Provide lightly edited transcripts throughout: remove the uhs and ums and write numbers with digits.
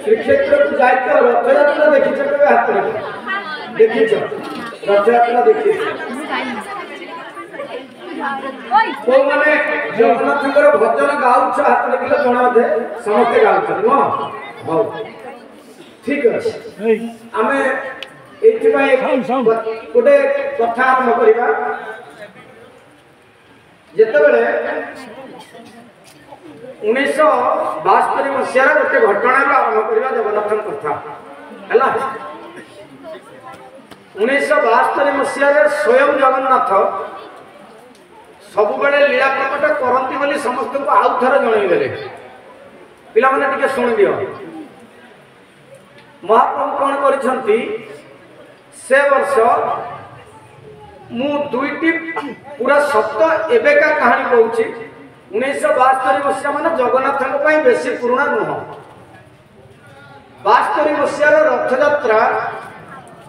श्रीक्षेत्र को जाए तो रथयात्रा देखी कभी हाथ देखी रथयात्रा देखी तो मैंने जगन्नाथ भजन गाँच हाथ लगे जना दे समस्ते गाँच हाँ ठीक अच्छे आम गोटे कथा आरंभ करवा जितेबले 1972 मसीह गोटे घटना आरंभ करवा जगन्नाथ कथा है 1972 मसीह स्वयं जगन्नाथ सबुबले लीला प्रकट करती बोली समस्त को आउ थे जनईदे पिला माने टिके शुणी दियो महाप्रभु कौन करछंती से वर्ष मु दुईटी पूरा सत्य एबेका कहानी कहूची 1972 मसीहा माने जगन्नाथ बेसी पुराना नुह 72 मसीहार रथयात्रा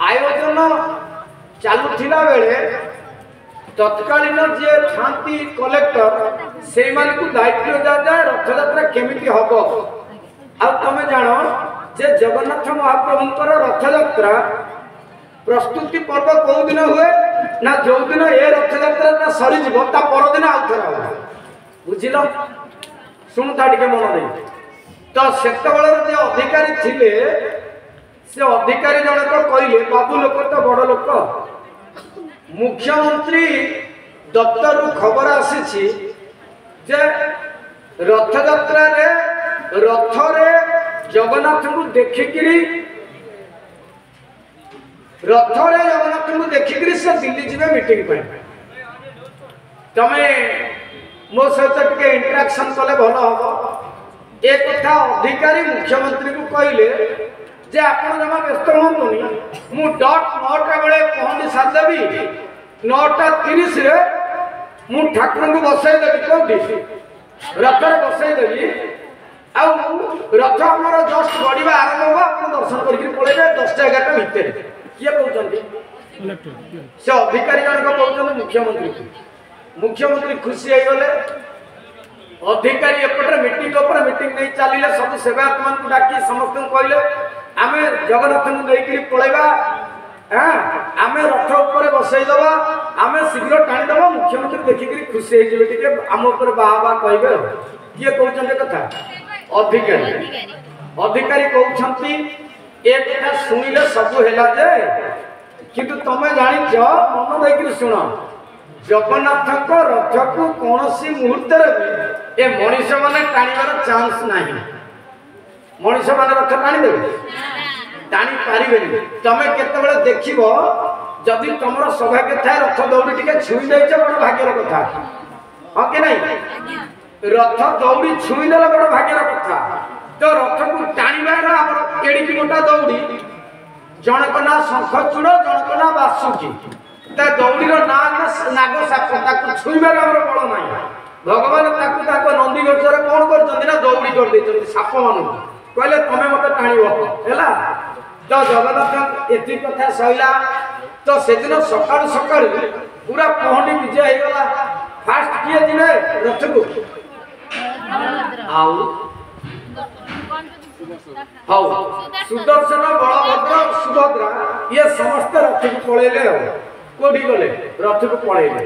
आयोजन चलुला बेले तत्कालीन जे थांती कलेक्टर से दायित्व दिया जाए रथयात्रा केमिति हम आ तमें जान जे जगन्नाथ महाप्रभुंकर रथयात्रा प्रस्तुति पर्व कौ दिन हुए ना जो दिन ए रथयात्रा सरीज परदिन आउ थे बुझिल शुणुता टे मन दे तो सेत जे अधिकारी थिले से अधिकारी जनक कहले बाबू लोक तो बड़ लोक मुख्यमंत्री दफ्तर खबर आसी जे रथयात्रा रथ जगन्नाथ को देखिकी रथ जगन्नाथ को देखिकी से दिल्ली जी मीटिंग पे तमें मो सहित टे इंटराक्शन कले भल हम एक कथा अधिकारी मुख्यमंत्री को कहले जे आपण जमा व्यस्त हूँ मु डट 9टा बेले पहुंची सारिदेवी 9:30 मु ठाकुर को बसईदेवी कौटी रथ बसईदेवी रथ आमर जस्ट गड़ा आरंभ हो आप दर्शन करके पलैबे 10टा 11टा भितर किए कहते से अधिकारी जनक कहते मुख्यमंत्री खुशी होगले अधिकारी एपटे मीटिंग नहीं चलिए सब सेवायत मान डाकी समस्त कहले आम जगन्नाथ को लेकर पलैबा हाँ आम रथ उपर बसईदबा आम शीघ्र टाणीद मुख्यमंत्री देखिक खुशी हो आम उपर बाहा बाहा कहे किए कहते कथा अधिकारी कहते ए कथा शुणिले सबू है किंतु तुम जाच मन देकर शुण जगन्नाथ रथ को कौन सी मुहूर्त भी ए मनीष मैंने टाणीबार चांस ना मनीष मैंने रथ टाणीदेवे टाणी पारे तुम केतबले देख जदि तुम सौभाग्य थाए रथ दौड़ी टे छुई दे बड़ भाग्यर कथा हाँ कि नहीं रथ दौड़ी छुईदेले बड़ भाग्यर कथा तो रथ को टाणीबार आम एड़ी मोटा दौड़ी जनक ना शंखचूड़ जनक ना बासुकी दौड़ीर ना नाग साप छुईबार आम बल ना भगवान नंदी गचर कौन कर दौड़ी कर साप मान कहले तुम्हें मत टाण है तो जगन्नाथ एति कथा सैला तो से दिन सका सका पूरा पहंडी विजय होगला फास्ट किए दिने रथ को सुदर्शन बलभद्र सुभद्रा ये समस्त रथ को पलैले कौटी गले रथ को पलैले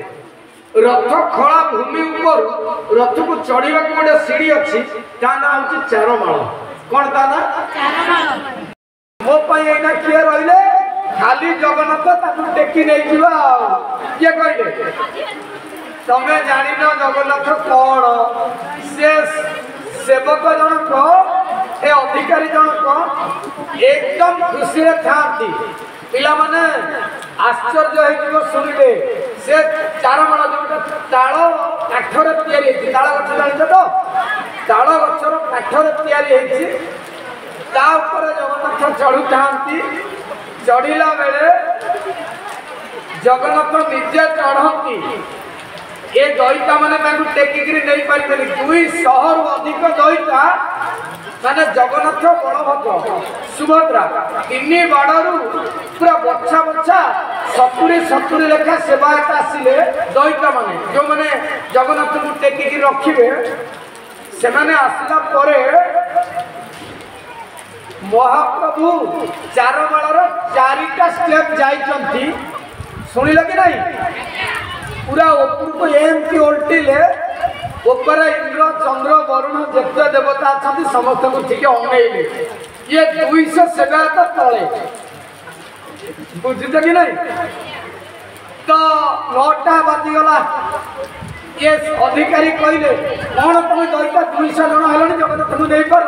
रथ खड़ा भूमि ऊपर रथ को चढ़ा गोटे सीढ़ी अच्छी ना हूँ चारमाल कौन ता ना मो पाइना किए रही खाली जगन्नाथ टेकी नहीं किए कहले तमें जान जगन्नाथ कौन से सेवक जनक ए अधिकारी जनक एकदम खुशी था पिला माने आश्चर्य हो शुणिले से चारमाल जो ताल काठर या ताल गच जान तो ताल गचर काठर या जगन्नाथ चढ़ू था चढ़ला बेले जगन्नाथ निजे चढ़ती ए दईता मैंने टेकिक नहीं पारे 200 अधिक दईता माने जगन्नाथ बलभद्र सुभद्रा 3 बाड़ू पूरा बछा बछा 70 लेखा सेवायत आसिले दईता माने जो मैंने जगन्नाथ को टेकिक रखिए से आसला महाप्रभु चारमाळर चारिटा स्टेप जाइछंती सुनिल कि नहीं पूरा ऊपर को एमती ओल्टिले ऊपर इंद्र चंद्र वरुण जेते देवता अच्छी समस्त को ठीक अनैले ये 200 सेवायत तले बुझे कि नहीं तो 9टा बाजीगला ये अधिकारी कहले कौन तुम दैता 200 जन हेलनी जगन्नाथ तुम नहीं पार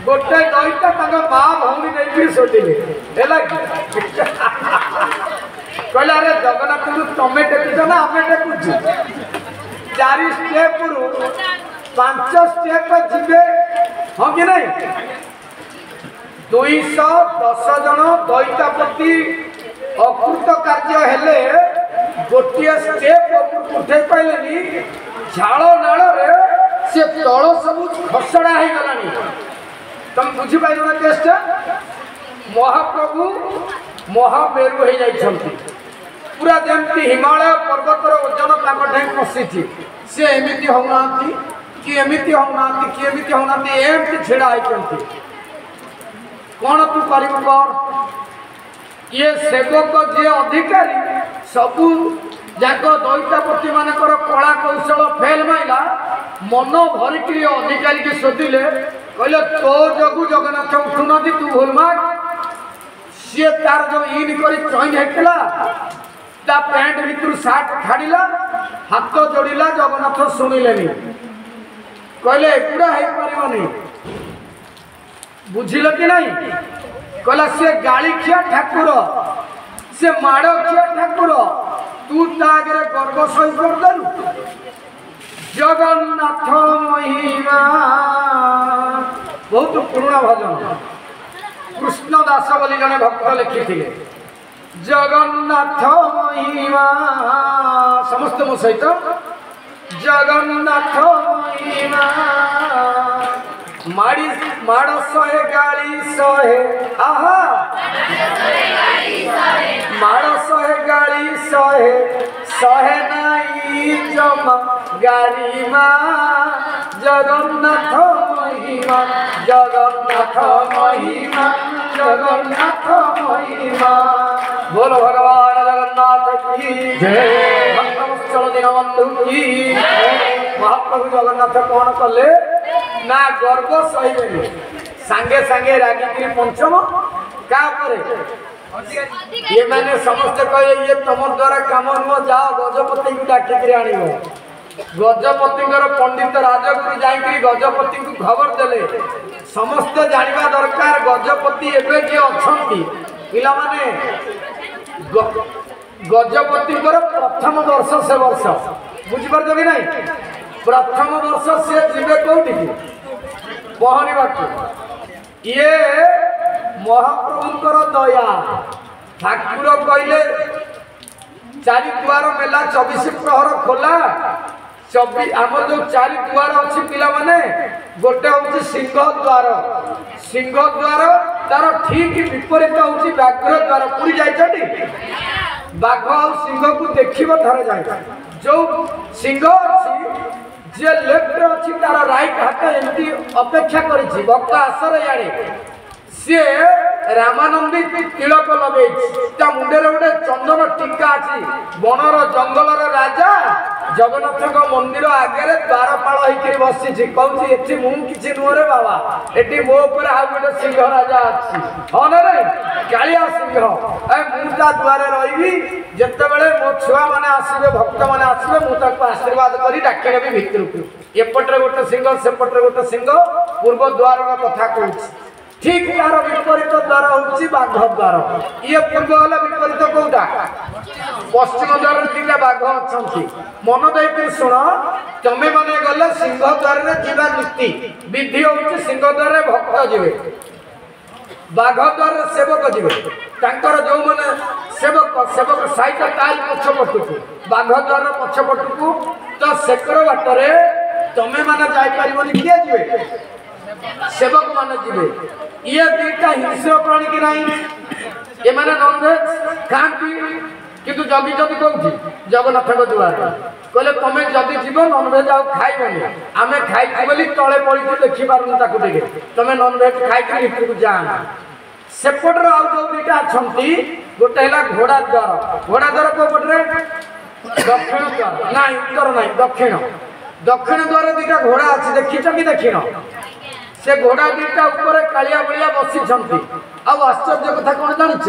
गोटे दैता माँ भौणी नहीं सोचिले कहले अरे जगन्नाथ तमें टेकुच ना आम टेकुच 4 स्टेप रु 5 स्टेप जीवे हाँ कि नहीं 210 जन दैतापति अकृत कार्य हेले गोटे स्टेप उठे पाइले झाड़ नाल से तल सब खसड़ा हो गलानी तुम बुझीपार ना केसटा महाप्रभु महामेरु हो जाइछंती पूरा जमती हिमालय पर्वतर ओजन ताकठे पशि सी एमती होना कि एमती होना कि एमती होना एमती छिड़ा होती कौन तू कर ये सेवक जी अधिकारी सबू जाक दैतापति मानकर कला कौशल फेल माइला मन भरिक अधिकारी की शोधिले कहले तो जगू जगन्नाथ उठुना तू भूल मार सी तार जो इन कर चैन हेटला ता पैंट भीतर सार्ट फाड़ा हाथ जोड़ा जगन्नाथ शुणिले कहले एगुड़ा हो पार बुझिल कि नहीं कहला से गाड़ी खिया ठाकुर से माड़ खिया ठाकुर तू तागे गर्व सही करदेलु जगन्नाथ महिमा बहुत पुराना भजन कृष्ण दास बोली जने भक्त लिखी जगन्नाथ महिमा समस्त मो सहित जगन्नाथ महिमा माड़ी माड़ 100 गाड़ी 100 आहा माड़ 100 गाड़ी 100 नाई जमा गाड़ी माँ जगन्नाथ महिमा जगन्नाथ महिमा जगन्नाथ महिमा बोलो भगवान जगन्नाथ की जय भक्तवत्सल दीनबंधु की महाप्रभु जगन्नाथ कौन कले ना गर्व सही सांगे सांगे रागिकी पंचम क्या ये मैंने समस्त कहे ये तुम द्वारा काम नुह जाओ गजपति को डाकिक आण गजपति पंडित राजगुरु जाकि गजपति को खबर देले समस्त जानवा दरकार गजपति एवं किए अच्छा पिला माने गजपति प्रथम वर्ष से वर्ष बुझीपार कि नहीं प्रथम वर्ष से जीवे कौटी पहरवा ये महाप्रभुंकर दया ठाकुर कहले 4 द्वार मेला 24 प्रहर खोला आम जो 4 द्वार अच्छी पिला माने गोटे हूँ सिंह द्वार तार ठीक विपरीत हूँ व्याघ्र द्वार पूरी जाइए बाघ आ सिंह को देखिए थर जाए जो सिंह अच्छी जे लेफ्ट अच्छी तार राइट हाथ एमती अपेक्षा करी भक्त आसर इे सी रामानंदी तिलक लगे मुंडे गोटे चंदन टीका अच्छी बनर जंगलर राजा जगन्नाथ मंदिर आगे द्वारपाल होकर बसी कहूँ ये मुझे नुहरे बाबा ये मो पर आ गए सिंह राजा अच्छी हाँ ना रे कालिया सिंह मुझा द्वारे रही जिते बड़े मो छुआ मैंने आसवे भक्त मैंने आसवे मुझे आशीर्वाद कर डाके भितर को एपटे गोटे सिंह सेपटे गोटे सिंह पूर्व द्वार कथा कहूँ ठीक तार विपरीत द्वार हूँ बाघ द्वार ये पूर्व है विपरीत कौटा पश्चिम द्वार 2टा बाघ अच्छा मन देकर शुण तमें मैंने गले सिंह द्वार जीवा नीति विधि हूँ सिंह द्वार भक्त जीवे बाघ द्वार सेवक जीवे जो मैंने सेवक सेवक सहित ताल पछपटू बाघ द्वार पछपटू तो सेकर बाटर तमें मैंने जापर किए जीवे सेवक मान जीवे ये 2टा हिंस्र प्राणी की नहीं ये मैंने नॉनवेज खाती किंतु जगी जगी कौन जगन्नाथ दुआर कहले तुम जदि जीव नॉनवेज आउ खाइबनी आमे खाइछु बोली तळे पड़ी देखि पारुन ताकु देखे तुम नॉनवेज खाइछि भितर जाना सेपटर आउ जो दुटा छंती गोटे हैला घोड़ा द्वार को पटरे दक्षिण द्वार ना उत्तर नहीं दक्षिण द्वार दुटा घोड़ा अछि देखिछ कि देखिनो से घोड़ा दुटा ऊपर कालिया बलिया बसी छंती आ आश्चर्य कथा कोन जानिछ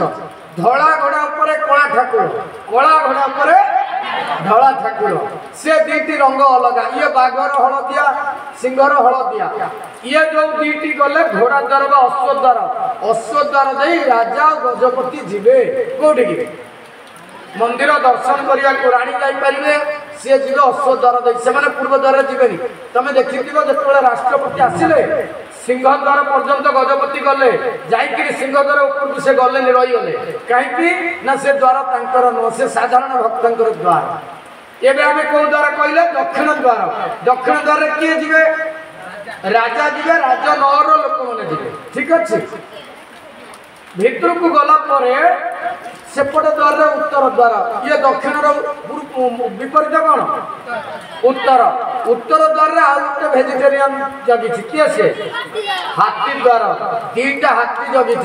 धला घोड़ा ऊपर कला ठाकुर कला घोड़ा ऊपर धला ठाकुर से दीटी रंग अलग ये बागर हलदिया सिंगर हलदिया ये जो दीटी गले घोड़ा द्वार अश्वद्वार दे राजा गजपति जीवे कोठी मंदिर दर्शन करिया को रानी जाई परिबे से जीव अश्वद्वार दे से माने पूर्व द्वार जीवेनी तमे देखिथिबो जेतबेले राष्ट्रपति आसिले सिंहद्वार पर्यंत गजपति गले जाइकि सिंहद्वार ऊपर से गले रही गले कहीं ना से द्वार तांकर न से साधारण भक्तंकर द्वार एबे हमें को द्वार कहले दक्षिण द्वार किए जीवे राजा जीवे राजा नगर लोक माने जीवे ठीक अछि भीतर को गला परे सेपट द्वार उत्तर द्वार ये दक्षिण विपरीत कौन उत्तर द्वार आउटे वेजिटेरियन जगी किए से हाथी द्वार दीटा हाथी जगी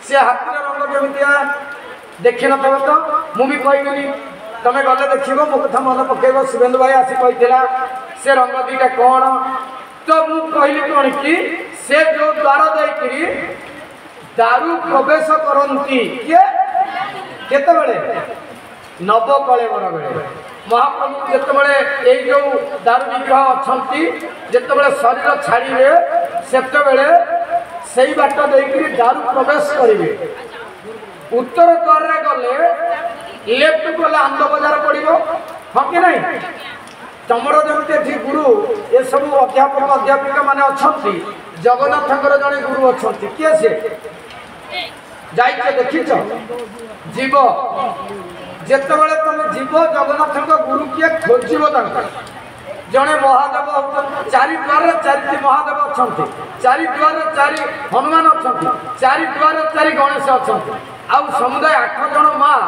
से हाथी रंग केमितिया देखि न तो मु भी कहबिनी तमे गले देखिबो मो कथा मन पकेबो शिवेंद्र भाई आसी कहितला से रंग दीटा कौन तो मु कहली कोन कि से जो द्वार देकरी दारू प्रवेश करंती किए केते बेले नव कलेवर बेले महाप्रभु जेतेबेले एई जो दारू विग्रह अछंती जेतेबेले शरीर छाड़िबे सेतेबेले सेई बाट देकरी दारू प्रवेश करिवे उत्तर द्वार रे गले लेफ्ट गले आंद बाजार पड़िबो ह कि नहीं तमरो जमते गुरु ए सब अध्यापक अध्यापिका माने अछंती जगन्नाथकर जने गुरु अछंती किए से जाइके देखिछ जीव जेतेबेले तुम जीव जगन्नाथ गुरु किए खोजिबो जड़े महादेव होती चारि द्वार चारि महादेव अच्छा चारि द्वार चारि हनुमान अच्छा चारि द्वार चारि गणेश अच्छा आउ समुदाय 8 जन माँ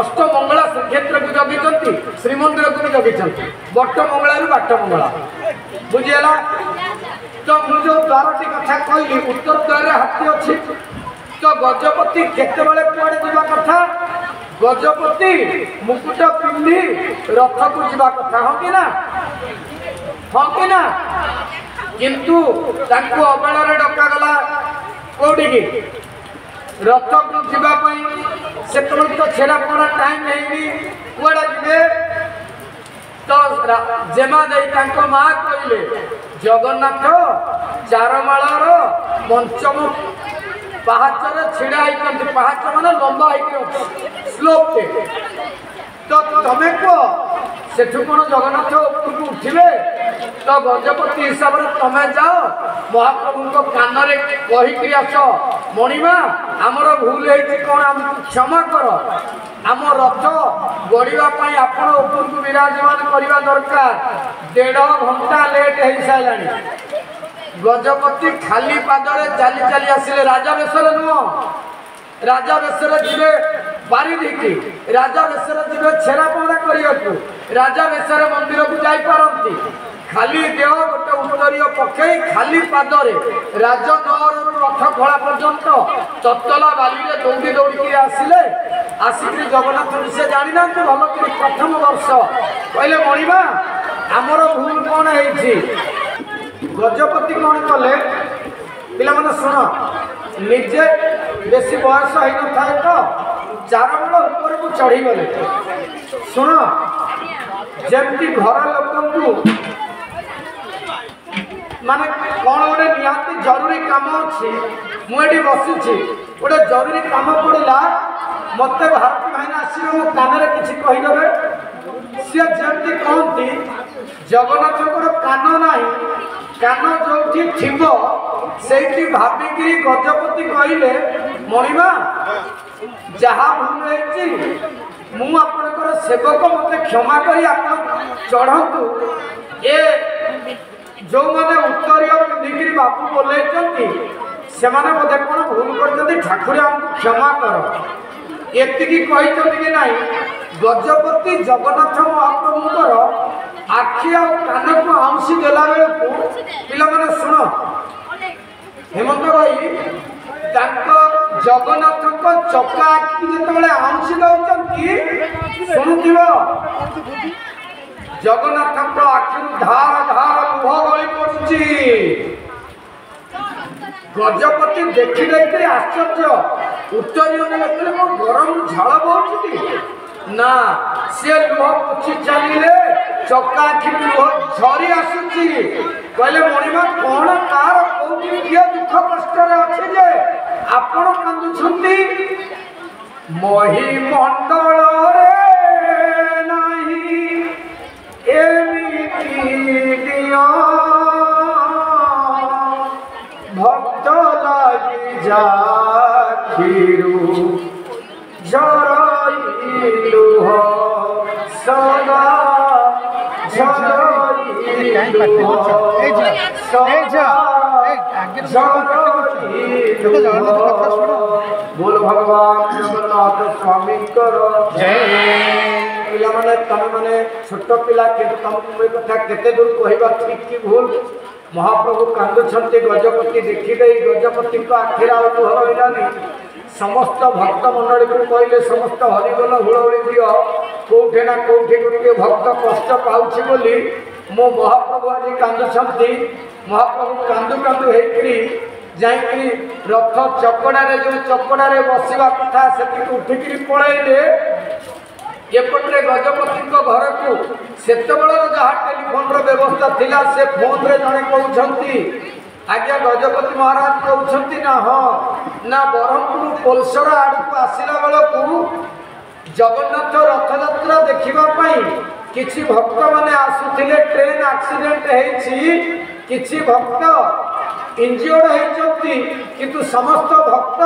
अष्टमंगला श्रीक्षेत्र को जगी श्रीमंदिर को भी जगी बटमंगला बाटमंगला बुझीगला तो मुझे द्वारटी कथा कहली उत्तर द्वार हाथी अच्छी तो गजपति केतेबेले कुआडे जीवा कथा गजपति मुकुट पिंधि रथ को जीवा कथा हाँ कि ना किंतु तांको अबेलारे डका गला कोठी की रथ को जीवा पई सेतबेले तो छेड़ा पड़ा टाइम हेनी कुआडे जीवे तो जेमा देई तांको मां कइले जगन्नाथ चारमाळार पंचम पहाचर छिड़ा होती पहाच माने लंबा होती स्लोप टे तो तमें को सेठू कौन जगन्नाथ उपरको उठिले तो गजपति हिसाब से तमें जाओ महाप्रभु कान रे कहीकि आस मणिमा आमर भूल है कौन आमको क्षमा कर आम रथ गड़ापी आपण उपरको विराजमान करने दरकार 1.5 घंटा लेट हो सारा गजपति खाली पादरे चली चली आसिले राजा बेसरे नुह राजा बेसरे जीवे बारिदिकी राजा बेसरे जीवे छेरा पहरा करियकु राजा बेसरे मंदिर को जाई पारंती खाली देह गोटे उत्तरीय पकई खाली पादरे राजनगर रथ खड़ा पर्यंत ततला बाली रे दौड़ी दौड़ी आसिले आसिक जगन्नाथ से जानी ना भल कर प्रथम वर्ष कहले मणिमा आमर भूल कौन है गजपति कौन कले पिला माने सुन निजे बेसी बयस हो न थाए तो चारमूल ऊपर को चढ़ी गले सुन जमती घर लोक को माने कौन गोटे निहाती जरूरी काम अच्छी मुझे बसी गोटे जरूरी काम पड़ा मत भारती भाईना आसवे मो कान किसी कहीदेवे सी जमी कहती जगन्नाथ कान ना कान जो थो से भाविक गजपति कहले मणिमा जहाँ भूल होकर सेवक मत क्षमा कर चढ़तु ए जो मैंने उत्तरीय पिंधिकी बापू बोले से बोधे कौन भूल कर ठाकुर आमको क्षमा कर एति कि नहीं गजपति जगन्नाथ महाप्रभुଙ୍କର आखि आ कान को आउंसी देला बेले पिला माने सुन हेमंत भाई जगन्नाथ को चका आखि जिते आउंसी दौरान शुणुव जगन्नाथ आखि धार धार लुह गली पड़ुची गजपति देखी देखी आश्चर्य उत्तरीय गरम झाड़ बहुची ना से लुह पोछि चलिए चका आखि लुह झरी आसुची कहले मणिमा कौन कार कौटी किए दुख कष्ट अच्छे जे आपण कांदुछंती मही मंडल रे नाही एमिति दिया भक्त लागि जाखिरु झरइलु हो सदा बोल भगवान जगन्नाथ स्वामी करो पिला माने तम माने छोट पिला किंतु तुमको कथा केते दूर कहबा ठीक कि भूल महाप्रभु कांदुछंती गजपति देखी दे गजपति को आखिर आउ हरइलानी समस्त भक्त मंडली को कहले समस्त हरिबोल हुड़हुड़ी दियो कोठे ना कोठे गोटे भक्त कष्ट पाउछि बोली मो महाप्रभु आज कांदुछंती महाप्रभु कांदु कांदु हेकरी जाइकरी रथ चकड़ारे जो चकड़ारे बसिबा कथा सेति उठिकरी पळैले एपटे गजपति घर को सेतबेल जहाँ टेलीफोन व्यवस्था थिला से फोन रे जड़े कहते आज्ञा गजपति महाराज कहते ना हाँ ना ब्रह्मपुर पोलसरा आड़ को आसला बेल को जगन्नाथ रथ यात्रा देखा किसी भक्त माने आसुथिले ट्रेन एक्सीडेंट किसी भक्त इंजियोर्ड होती किंतु समस्त भक्त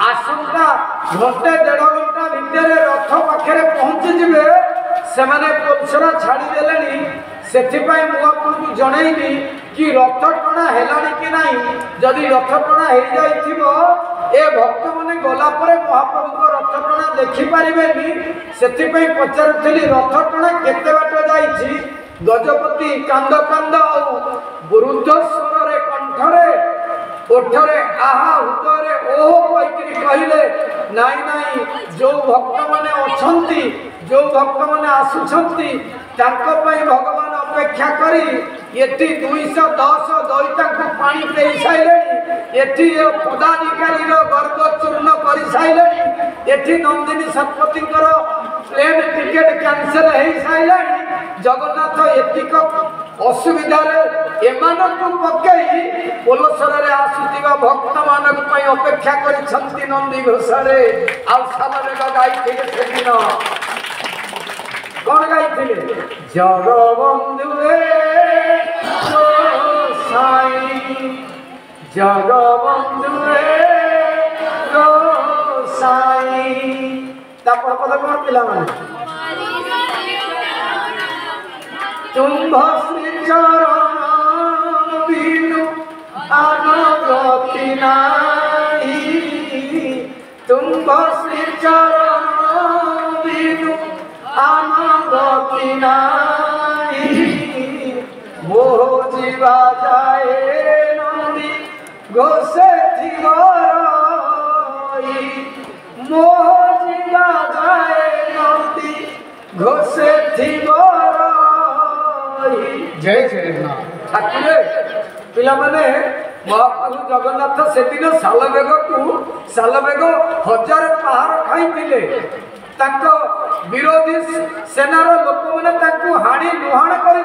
आसंता घंटे 1.5 घंटा भितर रथ पाखे पहुंची जिबे से माने पोलसरा छाड़ी देलेनी सेथिपाई मु आपको जणैनी कि रथ टणा हेलानी कि नाही जदि रथ टणा हे जाइथिबो ए भक्त माने गला परे महाप्रभु को रथ टणा देखि परिबेनी सेथिपाई पचारुथिली रथ टणा केते बाट जाईछि गजपति कांद कांद वृद्ध स्वर रे कंठरे ओठरे आहा हृदय ओह कहीकि कहले नाई नाई जो भक्त माने अछंती जो भक्त माने आसुछंती तांको पई भगवान अपेक्षा करी एठी 210 दैता को पानी पेई साइलेनी एठी पदाधिकारी रो गर्भ चूर्ण करि साइलेनी एठी नंदिनी सतपति करो प्लेन टिकट कैंसिल हे साइलेनी जगन्नाथ एतिक असुविधा रे एमानक पकई पोलसर रे आसुतिबा भक्त मानक पई अपेक्षा करि छंती नंदी घोषरे आ सामने गाइथिले सेदिन कौन गाइथिले जगबंधु हे साई जगबंधु हे साई तापर पद कोन पिला माने तुम्भ श्री चरण बिनु अनगति नाही तुम्भ श्री चरण बिनु अनगति नाही मोह जीवा जाए नंदी घोषे थिगरई मोह जीवा जाए नंदी घोषे थिगरई जय जगन्नाथ ठाकुर पिला माने महाप्रभु जगन्नाथ से दिन सालबेग को सालबेग 1000 पहाड़ खाई विरोधी सेनार लोक मैंने हाणी लुहाण कर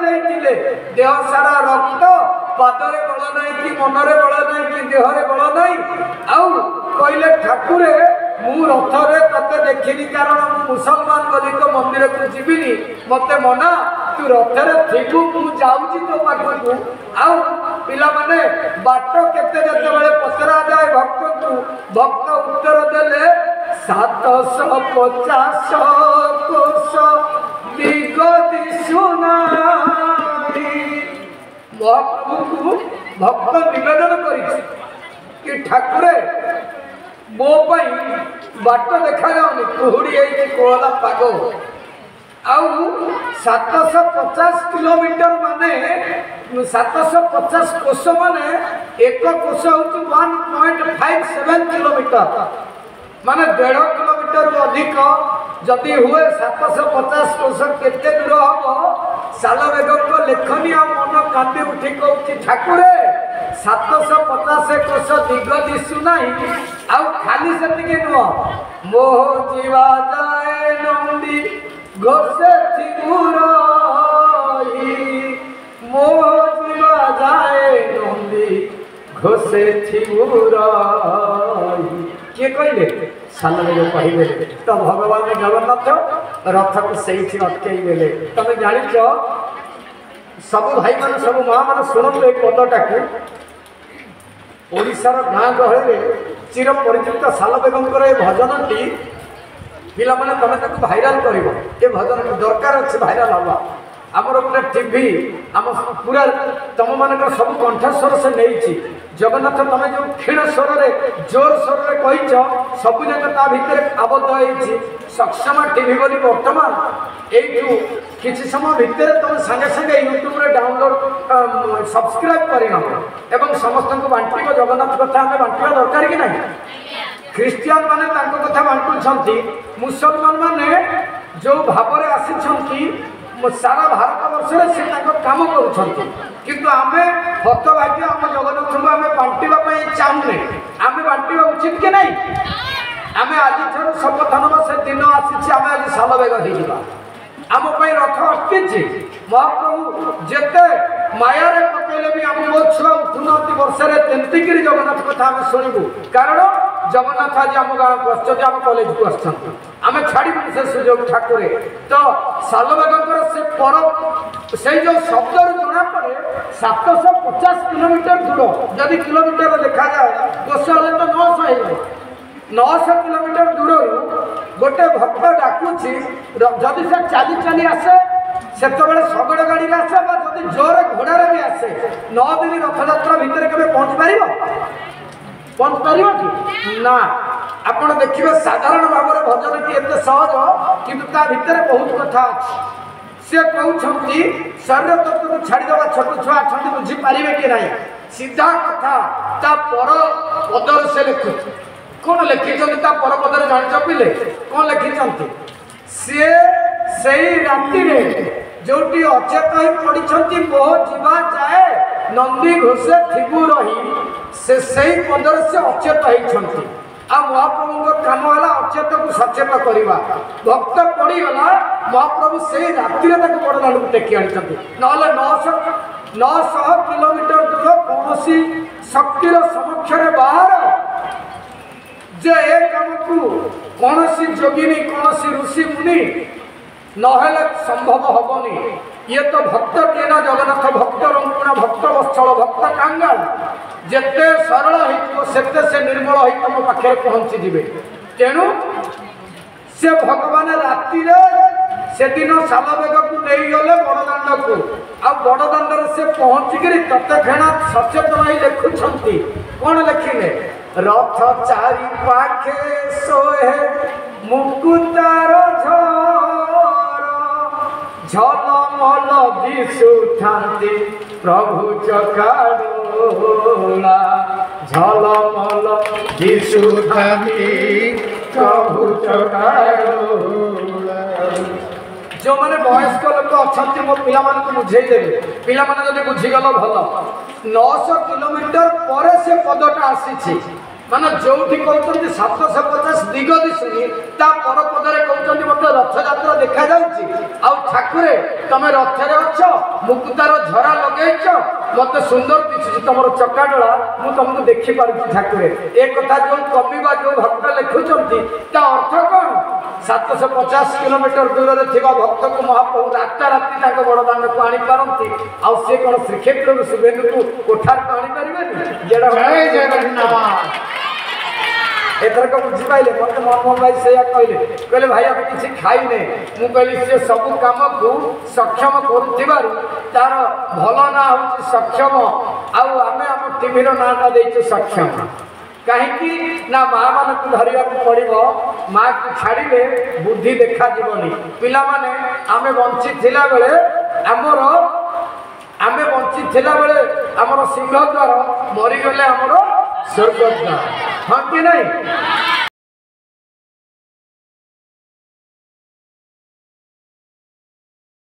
देह सारा रक्त पादरे बल ना कि मनरे बल ना कि देहरे बल ना आउ कहले ठाकुरे मु रथरे तते देखिनी कारण मुसलमान गली तो मंदिर को जीविनी मते मना तू रथरे थिबु मु जाउची तो पाखकु आउ पिला माने बाट केते जते बेले पसरा जाए भक्त को भक्त उत्तर देले 750 कोश दिगति सुनाई महाप्रभु को भक्त निवेदन करिछि कि ठाकुरे ମୋ ପାଇଁ ବାଟ ଦେଖାଯାଉନି, କୁହୁଡ଼ି ହେଇଛି, କୋହଲା ପାଗ। ଆଉ 750 କିଲୋମିଟର ମାନେ 750 କୋଷ ମାନେ ଏକ କୋଷ ହେଉଛି 1.57 କିଲୋମିଟର, ମାନେ 1.5 କିଲୋମିଟର ଅଧିକ ଯଦି ହୁଏ 750 କୋଷ କେତେ ଦୂର ହବ? ସାଲବେଗଙ୍କ ଲେଖନୀ ଆଉ ମନ କାନ୍ଦି ଉଠି କହୁଛି, ଠାକୁରେ 750 କୋଷ ଦିଗ ଦିଶୁ ନାହିଁ। ଆଉ ଖାଲି ସେତିକି ନୁହଁ, ମୋହ ଯିବା ଯାଏ ନନ୍ଦୀ ଘୋଷେ ଥିବୁରହି, ମୋହ ଯିବା ଯାଏ ନନ୍ଦୀ ଘୋଷେ ଥିବୁରହି। କିଏ କହିଲେ? ସାଲବେଗ କହିଲେ। ତ ଭଗବାନ ଜଗନ୍ନାଥ ରଥକୁ ସେଇଠି ଅଟକେଇ ଦେଲେ। ତମେ ଜାଣିଛ, ସବୁ ଭାଇମାନେ, ସବୁ ମା ମାନେ ଶୁଣନ୍ତୁ ଏଇ ପଦଟାକୁ। ଓଡ଼ିଶାର ଗାଁ ଗହଳିରେ ଚିର ପରିଚିତ ସାଲବେଗଙ୍କର ଏ ଭଜନଟି, ପିଲାମାନେ ତମେ ତାକୁ ଭାଇରାଲ କରିବ। ଏ ଭଜନଟି ଦରକାର ଅଛି, ଭାଇରାଲ ହବା। ଆମର ଗୋଟେ ଟିଭି ଆମ ପୁରା ତମମାନଙ୍କର ସବୁ କଣ୍ଠସ୍ୱର ସେ ନେଇଛି। ଜଗନ୍ନାଥ ତମେ ଯେଉଁ କ୍ଷୀଣ ସ୍ୱରରେ ଜୋର ସ୍ୱରରେ କହିଛ, ସବୁଯାକ ତା ଭିତରେ ଆବଦ୍ଧ ହେଇଛି। ସକ୍ଷମ ଟିଭି ବୋଲି ବର୍ତ୍ତମାନ ଏଇଠୁ କିଛି ସମୟ ଭିତରେ ତମେ ସାଙ୍ଗେ ସାଙ୍ଗେ ୟୁଟ୍ୟୁବରେ ଡାଉନଲୋଡ୍ ସବସ୍କ୍ରାଇବ୍ କରିନେବ ଏବଂ ସମସ୍ତଙ୍କୁ ବାଣ୍ଟିବ। ଜଗନ୍ନାଥ କଥା ଆମେ ବାଣ୍ଟିବା ଦରକାର କି ନାହିଁ? ଖ୍ରୀଷ୍ଟିଆନ ମାନେ ତାଙ୍କ କଥା ବାଣ୍ଟୁଛନ୍ତି, ମୁସଲମାନ ମାନେ ଯେଉଁ ଭାବରେ ଆସିଛନ୍ତି ସାରା ଭାରତ ବର୍ଷରେ ସେ ତାଙ୍କ କାମ କରୁଛନ୍ତି। କିନ୍ତୁ ଆମେ ହତଭାଗ୍ୟ, ଆମ ଜଗନ୍ନାଥଙ୍କୁ ଆମେ ବାଣ୍ଟିବା ପାଇଁ ଚାହୁଁନେ। ଆମେ ବାଣ୍ଟିବା ଉଚିତ କି ନାହିଁ? ଆମେ ଆଜିଠାରୁ ଶପଥ ନେବା, ସେ ଦିନ ଆସିଛି ଆମେ ଆଜି ସାଲବେଗ ହେଇଯିବା। ଆମ ପାଇଁ ରଥ ଅଟକିଛି। ମହାପ୍ରଭୁ ଯେତେ ମାୟାରେ ପକେଇଲେ ବି ଆମ ମୋ ଛୁଆ ଉଠୁନାହାନ୍ତି ବର୍ଷାରେ, ତେନ୍ତିକିରି ଜଗନ୍ନାଥ କଥା ଆମେ ଶୁଣିବୁ। କାରଣ ଜଗନ୍ନାଥ ଆଜି ଆମ ଗାଁକୁ ଆସିଛନ୍ତି, ଆମ କଲେଜକୁ ଆସିଛନ୍ତି, ଆମେ ଛାଡ଼ିବୁନି ସେ ସୁଯୋଗ। ଠାକୁରେ ତ ସାଲବେଗଙ୍କର ସେ ପର, ସେଇ ଯେଉଁ ଶବ୍ଦରୁ ଜଣାପଡ଼େ 750 କିଲୋମିଟର ଦୂର। ଯଦି କିଲୋମିଟର ଦେଖାଯାଏ, ବର୍ଷ ହେଲେ ତ 900 ହେଇଯାଏ। 900 କିଲୋମିଟର ଦୂରରୁ ଗୋଟେ ଭକ୍ତ ଡାକୁଛି। ଯଦି ସେ ଚାଲି ଚାଲି ଆସେ, ସେତେବେଳେ ଶଗଡ଼ ଗାଡ଼ିରେ ଆସେ, ବା ଯଦି ଜୋରେ ଘୋଡ଼ାରେ ବି ଆସେ, 9 ଦିନ ରଥଯାତ୍ରା ଭିତରେ କେବେ ପହଞ୍ଚି ପାରିବ? ପହଞ୍ଚି ପାରିବ କି? ନା। ଆପଣ ଦେଖିବେ ସାଧାରଣ ଭାବରେ ଭଜନଟି ଏତେ ସହଜ, କିନ୍ତୁ ତା ଭିତରେ ବହୁତ କଥା ଅଛି। ସେ କହୁଛନ୍ତି ଶରୀର ତତ୍ତ୍ୱକୁ ଛାଡ଼ିଦେବା, ଛୋଟ ଛୁଆ ଅଛନ୍ତି ବୁଝିପାରିବେ କି ନାହିଁ? ସିଧା କଥା ତା ପର ପଦରେ ସେ ଲେଖୁଛି। କଣ ଲେଖିଛନ୍ତି ତା ପରପଦରେ ଜାଣିଛ ପିଲେ? କଣ ଲେଖିଛନ୍ତି? ସିଏ ସେଇ ରାତିରେ ଯୋଉଠି ଅଚେତ ହୋଇ ପଡ଼ିଛନ୍ତି, ମୋହ ଯିବା ଯାଏ ନନ୍ଦୀ ଘୋଷେ ଥିବୁ ରହି, ସେ ସେଇ ପଦରେ ସେ ଅଚେତ ହେଇଛନ୍ତି। ଆଉ ମହାପ୍ରଭୁଙ୍କ କାମ ହେଲା ଅଚେତକୁ ସଚେତ କରିବା। ଭକ୍ତ ପଡ଼ିଗଲା, ମହାପ୍ରଭୁ ସେଇ ରାତିରେ ତାକୁ ବଡ଼ଦାଣ୍ଡକୁ ଟେକି ଆଣିଛନ୍ତି। ନହେଲେ 900 କିଲୋମିଟର ଦୂର କୌଣସି ଶକ୍ତିର ସମକ୍ଷରେ ବାହାର ଯେ ଏ କାମକୁ କୌଣସି ଯୋଗିନୀ, କୌଣସି ଋଷି ମୁନି ନହେଲେ ସମ୍ଭବ ହବନି। ଇଏ ତ ଭକ୍ତଟିଏ ନା ଜଗନ୍ନାଥ, ଭକ୍ତ ରଙ୍କୁଣା, ଭକ୍ତ ବତ୍ସଳ, ଭକ୍ତ କାଙ୍ଗାଳ। ଯେତେ ସରଳ ହେଇଥିବ ସେତେ ସେ ନିର୍ମଳ ହେଇ ତମ ପାଖରେ ପହଞ୍ଚିଯିବେ। ତେଣୁ ସେ ଭଗବାନ ରାତିରେ ସେଦିନ ସାଲବେଗକୁ ନେଇଗଲେ ବଡ଼ଦାଣ୍ଡକୁ। ଆଉ ବଡ଼ଦାଣ୍ଡରେ ସେ ପହଞ୍ଚିକିରି ତତ୍କ୍ଷଣାତ୍ ସଚେତନ ହେଇ ଲେଖୁଛନ୍ତି। କଣ ଲେଖିଲେ? ରଥ ଚାରି ପାଖେ ଶୋଏ ମୁକୁତାର ଝଲମଲ ଦିଶୁଥାନ୍ତି ପ୍ରଭୁ ଚକାଡୋଳା, ଝଲମଲ ଦିଶୁଥାନ୍ତି ପ୍ରଭୁ ଚକାଡୋଳା। ଯେଉଁମାନେ ବୟସ୍କ ଲୋକ ଅଛନ୍ତି ମୋ ପିଲାମାନଙ୍କୁ ବୁଝେଇଦେବେ, ପିଲାମାନେ ଯଦି ବୁଝିଗଲ ଭଲ। 900 କିଲୋମିଟର ପରେ ସେ ପଦଟା ଆସିଛି। ମାନେ ଯୋଉଠି କହୁଛନ୍ତି 750 ଦିଗ ଦିଶୁନି, ତା ପର ପଦରେ କହୁଛନ୍ତି ମତେ ରଥଯାତ୍ରା ଦେଖାଯାଉଛି। ଆଉ ଠାକୁରେ ତମେ ରଥରେ ଅଛ, ମୁକୁତାର ଝରା ଲଗେଇଛ, ମତେ ସୁନ୍ଦର ଦିଶୁଛି ତମର ଚକାଡୋଳା, ମୁଁ ତମକୁ ଦେଖିପାରୁଛି ଠାକୁରେ। ଏ କଥା ଯୋଉ କବି ବା ଯୋଉ ଭକ୍ତ ଲେଖୁଛନ୍ତି, ତା ଅର୍ଥ କଣ? 750 କିଲୋମିଟର ଦୂରରେ ଥିବା ଭକ୍ତକୁ ମହାପ୍ରଭୁ ରାତାରାତି ତାଙ୍କ ବଡ଼ଦାଣ୍ଡକୁ ଆଣିପାରନ୍ତି। ଆଉ ସେ କଣ ଶ୍ରୀକ୍ଷେତ୍ରରୁ ଶୁଭେନ୍ଦୁକୁ କୋଠାକୁ ଆଣିପାରିବେନି? ଏଥରକ ବୁଝିପାରିଲେ? ମତେ ମୋହନ ଭାଇ ସେଇଆ କହିଲେ, କହିଲେ ଭାଇ ଆମେ କିଛି ଖାଇନେ। ମୁଁ କହିଲି ସେ ସବୁ କାମକୁ ସକ୍ଷମ କରୁଥିବାରୁ ତାର ଭଲ ନାଁ ହେଉଛି ସକ୍ଷମ। ଆଉ ଆମେ ଆମ ଟିଭିର ନାଁଟା ଦେଇଛୁ ସକ୍ଷମ। कहीं ना माँ मान को धरिया पड़ो माँ को छाड़े बुद्धि देखा जीवनी पिला माने आमे बंची थिला बेले आमर आमे बंची थिला बेले आमर सिंह द्वार मरीगले आमर स्वर्ग द्वार हाँ कि नहीं